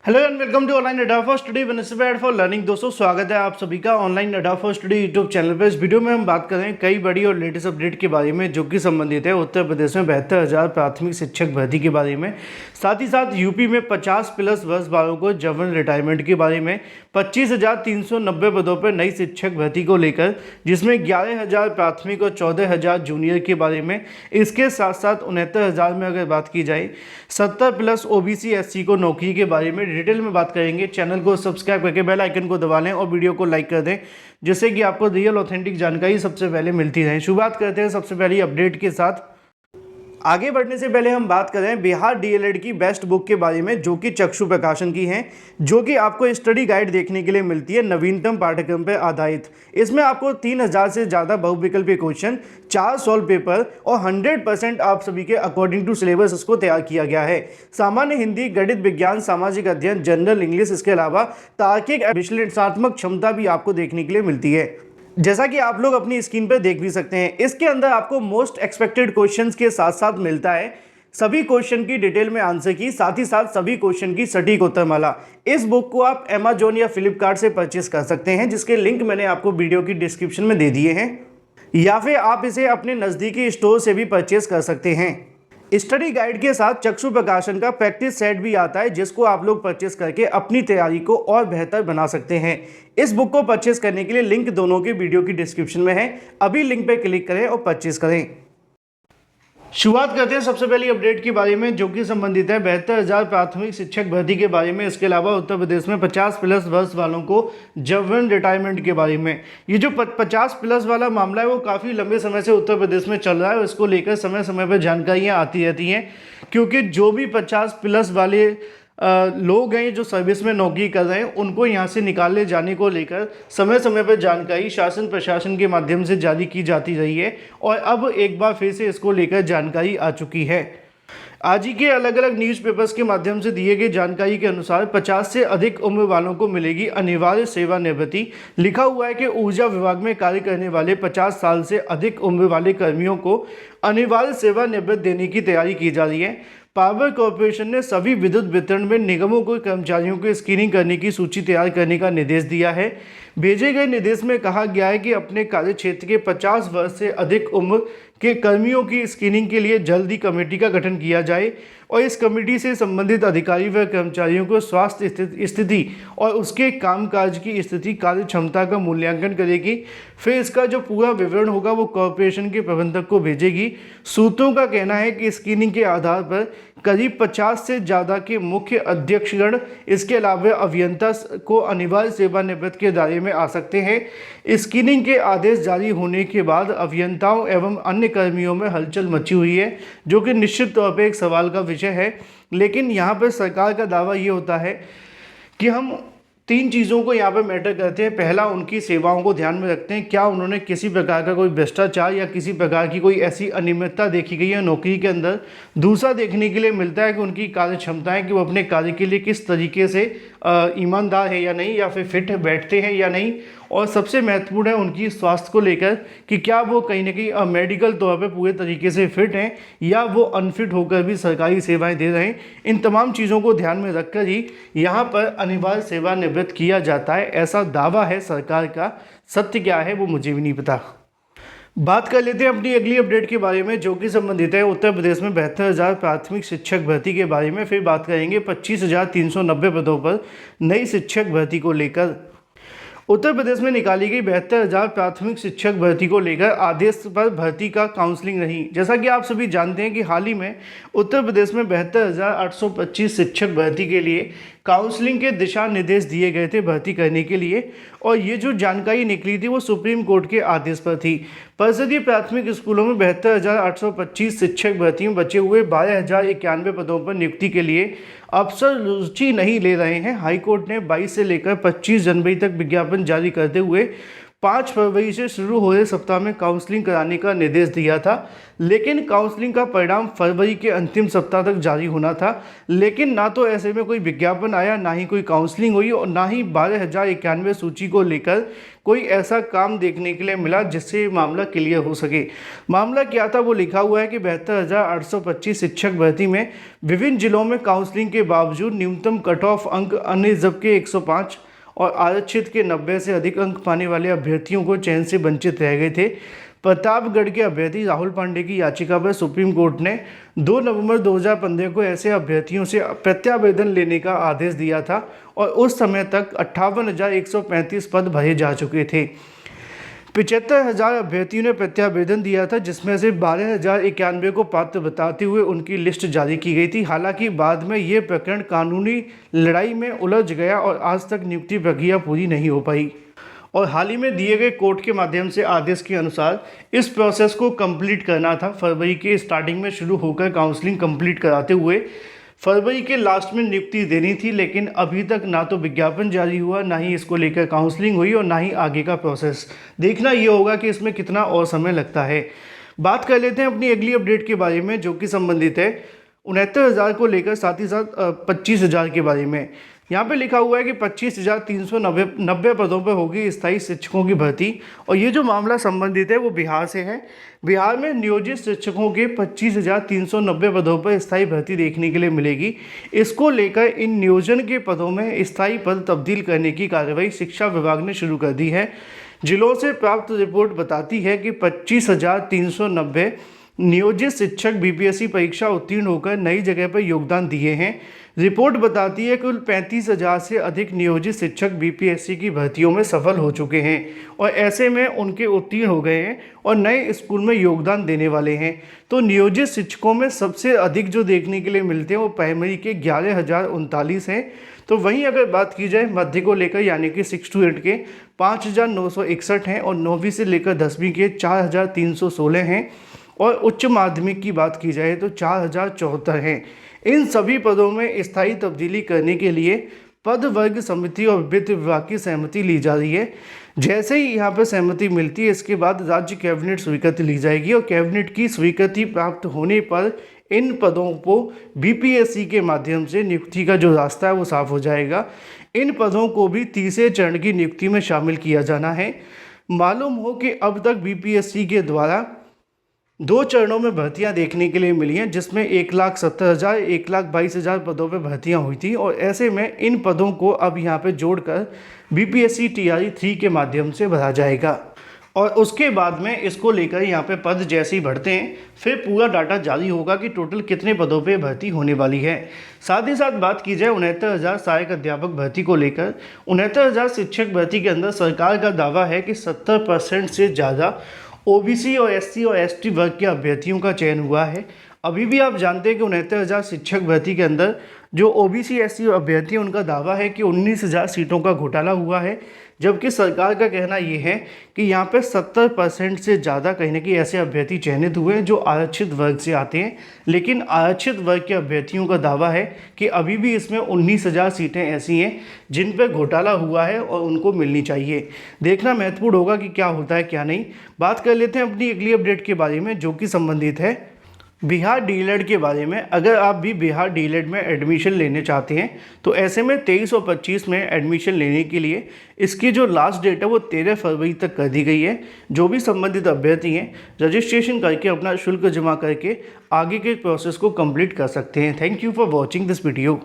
Hello and welcome to online Adda for study benefit for learning. दोस्तों स्वागत है आप सभी का online Adda for study YouTube channel पर। इस वीडियो में हम बात कर रहे हैं कई बड़ी और लेटेस्ट अपडेट के बारे में जो कि संबंधित है उत्तर प्रदेश में 72,000 प्राथमिक शिक्षक भर्ती के बारे में, साथ ही साथ यूपी में 50+ वर्ष वालों को जबरन रिटायरमेंट के बारे में, 25,390 पदों पर नई शिक्षक भर्ती को लेकर जिसमें 11,000 प्राथमिक और 14,000 जूनियर के बारे में। इसके साथ साथ 69,000 में अगर बात की जाए 70+ ओबीसी एससी को नौकरी के बारे में डिटेल में बात करेंगे। चैनल को सब्सक्राइब करके बेल आइकन को दबा लें और वीडियो को लाइक कर दें जिससे कि आपको रियल ऑथेंटिक जानकारी सबसे पहले मिलती रहे। शुरुआत करते हैं सबसे पहली अपडेट के साथ। आगे बढ़ने से पहले हम बात करें बिहार डीएलएड की बेस्ट बुक के बारे में जो कि चक्षु प्रकाशन की है, जो कि आपको स्टडी गाइड देखने के लिए मिलती है नवीनतम पाठ्यक्रम पर आधारित। इसमें आपको 3,000 से ज़्यादा बहुविकल्पीय क्वेश्चन, 4 सॉल्व पेपर और 100% आप सभी के अकॉर्डिंग टू सिलेबस इसको तैयार किया गया है। सामान्य हिंदी, गणित, विज्ञान, सामाजिक अध्ययन, जनरल इंग्लिश, इसके अलावा तार्किक विश्लेषणात्मक क्षमता भी आपको देखने के लिए मिलती है, जैसा कि आप लोग अपनी स्क्रीन पर देख भी सकते हैं। इसके अंदर आपको मोस्ट एक्सपेक्टेड क्वेश्चंस के साथ साथ मिलता है सभी क्वेश्चन की डिटेल में आंसर की, साथ ही साथ सभी क्वेश्चन की सटीक उत्तरमाला। इस बुक को आप अमेजोन या फ्लिपकार्ट से परचेस कर सकते हैं, जिसके लिंक मैंने आपको वीडियो की डिस्क्रिप्शन में दे दिए हैं, या फिर आप इसे अपने नज़दीकी स्टोर से भी परचेस कर सकते हैं। स्टडी गाइड के साथ चक्षु प्रकाशन का प्रैक्टिस सेट भी आता है जिसको आप लोग परचेस करके अपनी तैयारी को और बेहतर बना सकते हैं। इस बुक को परचेस करने के लिए लिंक दोनों के वीडियो की डिस्क्रिप्शन में है, अभी लिंक पर क्लिक करें और परचेस करें। शुरुआत करते हैं सबसे पहली अपडेट के बारे में जो कि संबंधित है 72,000 प्राथमिक शिक्षक भर्ती के बारे में। इसके अलावा उत्तर प्रदेश में 50+ वर्ष वालों को जबरन रिटायरमेंट के बारे में। ये जो 50+ वाला मामला है वो काफ़ी लंबे समय से उत्तर प्रदेश में चल रहा है और इसको लेकर समय समय पर जानकारियाँ आती रहती हैं, क्योंकि जो भी 50+ वाले लोग हैं जो सर्विस में नौकरी कर रहे हैं उनको यहाँ से निकाले जाने को लेकर समय समय पर जानकारी शासन प्रशासन के माध्यम से जारी की जाती रही है और अब एक बार फिर से इसको लेकर जानकारी आ चुकी है। आज ही के अलग अलग न्यूज़पेपर्स के माध्यम से दिए गए जानकारी के अनुसार 50 से अधिक उम्र वालों को मिलेगी अनिवार्य सेवानिवृत्ति। लिखा हुआ है कि ऊर्जा विभाग में कार्य करने वाले 50 साल से अधिक उम्र वाले कर्मियों को अनिवार्य सेवानिवृत्ति देने की तैयारी की जा रही है। पावर कॉरपोरेशन ने सभी विद्युत वितरण में निगमों को कर्मचारियों की स्क्रीनिंग करने की सूची तैयार करने का निर्देश दिया है। भेजे गए निर्देश में कहा गया है कि अपने कार्य क्षेत्र के 50 वर्ष से अधिक उम्र के कर्मियों की स्क्रीनिंग के लिए जल्द ही कमेटी का गठन किया जाए और इस कमेटी से संबंधित अधिकारी व कर्मचारियों को स्वास्थ्य स्थिति और उसके कामकाज की स्थिति, कार्य क्षमता का मूल्यांकन करेगी। फिर इसका जो पूरा विवरण होगा वो कॉरपोरेशन के प्रबंधक को भेजेगी। सूत्रों का कहना है कि स्क्रीनिंग के आधार पर करीब 50 से ज़्यादा के मुख्य अध्यक्षगण इसके अलावा अभियंता को अनिवार्य सेवानिवृत्ति के दायरे में आ सकते हैं। स्क्रीनिंग के आदेश जारी होने के बाद अभियंताओं एवं अन्य कर्मियों में हलचल मची हुई है, जो कि निश्चित तौर पर एक सवाल का विषय है। लेकिन यहाँ पर सरकार का दावा ये होता है कि हम 3 चीज़ों को यहाँ पर मैटर करते हैं। पहला, उनकी सेवाओं को ध्यान में रखते हैं, क्या उन्होंने किसी प्रकार का कोई भ्रष्टाचार या किसी प्रकार की कोई ऐसी अनियमितता देखी गई है नौकरी के अंदर। दूसरा, देखने के लिए मिलता है कि उनकी कार्य क्षमताएँ कि वो अपने कार्य के लिए किस तरीके से ईमानदार है या नहीं, या फिर फिट बैठते हैं या नहीं। और सबसे महत्वपूर्ण है उनकी स्वास्थ्य को लेकर कि क्या वो कहीं ना कहीं मेडिकल तौर पे पूरे तरीके से फिट हैं या वो अनफिट होकर भी सरकारी सेवाएं दे रहे हैं। इन तमाम चीज़ों को ध्यान में रखकर ही यहाँ पर अनिवार्य सेवानिवृत्त किया जाता है, ऐसा दावा है सरकार का। सत्य क्या है वो मुझे भी नहीं पता। बात कर लेते हैं अपनी अगली अपडेट के बारे में जो कि संबंधित है उत्तर प्रदेश में 72,000 प्राथमिक शिक्षक भर्ती के बारे में। फिर बात करेंगे 25,390 पदों पर नई शिक्षक भर्ती को लेकर। उत्तर प्रदेश में निकाली गई 72,000 प्राथमिक शिक्षक भर्ती को लेकर आदेश पर भर्ती का काउंसलिंग रही। जैसा कि आप सभी जानते हैं कि हाल ही में उत्तर प्रदेश में 72,825 शिक्षक भर्ती के लिए काउंसलिंग के दिशा निर्देश दिए गए थे भर्ती करने के लिए, और ये जो जानकारी निकली थी वो सुप्रीम कोर्ट के आदेश पर थी। परिषदीय प्राथमिक स्कूलों में 72,825 शिक्षक भर्ती में बचे हुए 12,091 पदों पर नियुक्ति के लिए अफसर रुचि नहीं ले रहे हैं। हाईकोर्ट ने 22 से लेकर 25 जनवरी तक विज्ञापन जारी करते हुए 5 फरवरी से शुरू हो रहे सप्ताह में काउंसलिंग कराने का निर्देश दिया था, लेकिन काउंसलिंग का परिणाम फरवरी के अंतिम सप्ताह तक जारी होना था। लेकिन ना तो ऐसे में कोई विज्ञापन आया, ना ही कोई काउंसलिंग हुई और ना ही 12,091 सूची को लेकर कोई ऐसा काम देखने के लिए मिला जिससे मामला क्लियर हो सके। मामला क्या था वो लिखा हुआ है कि 72,825 शिक्षक भर्ती में विभिन्न जिलों में काउंसलिंग के बावजूद न्यूनतम कट ऑफ अंक अनरिजर्व के 105 और आरक्षित के 90 से अधिक अंक पाने वाले अभ्यर्थियों को चयन से वंचित रह गए थे। प्रतापगढ़ के अभ्यर्थी राहुल पांडे की याचिका पर सुप्रीम कोर्ट ने 2 नवंबर 2015 को ऐसे अभ्यर्थियों से प्रत्यावेदन लेने का आदेश दिया था और उस समय तक 58,135 पद भरे जा चुके थे। 75,000 अभ्यर्थियों ने प्रत्यावेदन दिया था, जिसमें से 12,091 को पात्र बताते हुए उनकी लिस्ट जारी की गई थी। हालांकि बाद में ये प्रकरण कानूनी लड़ाई में उलझ गया और आज तक नियुक्ति प्रक्रिया पूरी नहीं हो पाई। और हाल ही में दिए गए कोर्ट के माध्यम से आदेश के अनुसार इस प्रोसेस को कंप्लीट करना था। फरवरी के स्टार्टिंग में शुरू होकर काउंसलिंग कंप्लीट कराते हुए फरवरी के लास्ट में नियुक्ति देनी थी, लेकिन अभी तक ना तो विज्ञापन जारी हुआ, ना ही इसको लेकर काउंसलिंग हुई और ना ही आगे का प्रोसेस। देखना ये होगा कि इसमें कितना और समय लगता है। बात कर लेते हैं अपनी अगली अपडेट के बारे में, जो कि संबंधित है 69,000 को लेकर, साथ ही साथ 25,000 के बारे में। यहाँ पे लिखा हुआ है कि 25,390 पदों पर होगी स्थायी शिक्षकों की भर्ती। और ये जो मामला संबंधित है वो बिहार से है। बिहार में नियोजित शिक्षकों के 25,390 पदों पर स्थायी भर्ती देखने के लिए मिलेगी। इसको लेकर इन नियोजन के पदों में स्थायी पद तब्दील करने की कार्रवाई शिक्षा विभाग ने शुरू कर दी है। जिलों से प्राप्त रिपोर्ट बताती है कि 25,390 नियोजित शिक्षक बीपीएससी परीक्षा उत्तीर्ण होकर नई जगह पर योगदान दिए हैं। रिपोर्ट बताती है कि कुल 35,000 से अधिक नियोजित शिक्षक बीपीएससी की भर्तियों में सफल हो चुके हैं और ऐसे में उनके उत्तीर्ण हो गए हैं और नए स्कूल में योगदान देने वाले हैं। तो नियोजित शिक्षकों में सबसे अधिक जो देखने के लिए मिलते हैं वो प्राइमरी के 11,039 हैं। तो वहीं अगर बात की जाए मध्य को लेकर, यानी कि 6 to 8 के 5,961 हैं और 9वीं से लेकर 10वीं के 4,316 हैं और उच्च माध्यमिक की बात की जाए तो 4,074 हैं। इन सभी पदों में स्थायी तब्दीली करने के लिए पद वर्ग समिति और वित्त विभाग की सहमति ली जा रही है। जैसे ही यहाँ पर सहमति मिलती है, इसके बाद राज्य कैबिनेट स्वीकृति ली जाएगी और कैबिनेट की स्वीकृति प्राप्त होने पर इन पदों को बीपीएससी के माध्यम से नियुक्ति का जो रास्ता है वो साफ हो जाएगा। इन पदों को भी तीसरे चरण की नियुक्ति में शामिल किया जाना है। मालूम हो कि अब तक बीपीएससी के द्वारा 2 चरणों में भर्तियां देखने के लिए मिली हैं, जिसमें 1,70,000, 1,22,000 पदों पर भर्तियां हुई थी और ऐसे में इन पदों को अब यहां पे जोड़कर बीपीएससी टीआरई 3 के माध्यम से भरा जाएगा और उसके बाद में इसको लेकर यहाँ पे पद जैसे ही बढ़ते हैं फिर पूरा डाटा जारी होगा कि टोटल कितने पदों पे भर्ती होने वाली है। साथ ही साथ बात की जाए 69,000 सहायक अध्यापक भर्ती को लेकर। 69,000 शिक्षक भर्ती के अंदर सरकार का दावा है कि 70% से ज़्यादा ओबीसी और एससी और एसटी वर्ग के अभ्यर्थियों का चयन हुआ है। अभी भी आप जानते हैं कि 69,000 शिक्षक भर्ती के अंदर जो ओबीसी एससी अभ्यर्थी हैं उनका दावा है कि 19,000 सीटों का घोटाला हुआ है, जबकि सरकार का कहना ये है कि यहाँ पे 70% से ज़्यादा कहीं ना कहीं ऐसे अभ्यर्थी चयनित हुए हैं जो आरक्षित वर्ग से आते हैं। लेकिन आरक्षित वर्ग के अभ्यर्थियों का दावा है कि अभी भी इसमें 19,000 सीटें ऐसी हैं जिन पर घोटाला हुआ है और उनको मिलनी चाहिए। देखना महत्वपूर्ण होगा कि क्या होता है क्या नहीं। बात कर लेते हैं अपनी अगली अपडेट के बारे में, जो कि संबंधित है बिहार डीएलएड के बारे में। अगर आप भी बिहार डीएलएड में एडमिशन लेने चाहते हैं तो ऐसे में 23 और 25 में एडमिशन लेने के लिए इसकी जो लास्ट डेट है वो 13 फरवरी तक कर दी गई है। जो भी संबंधित अभ्यर्थी हैं रजिस्ट्रेशन करके अपना शुल्क जमा करके आगे के प्रोसेस को कंप्लीट कर सकते हैं। Thank you for watching this video.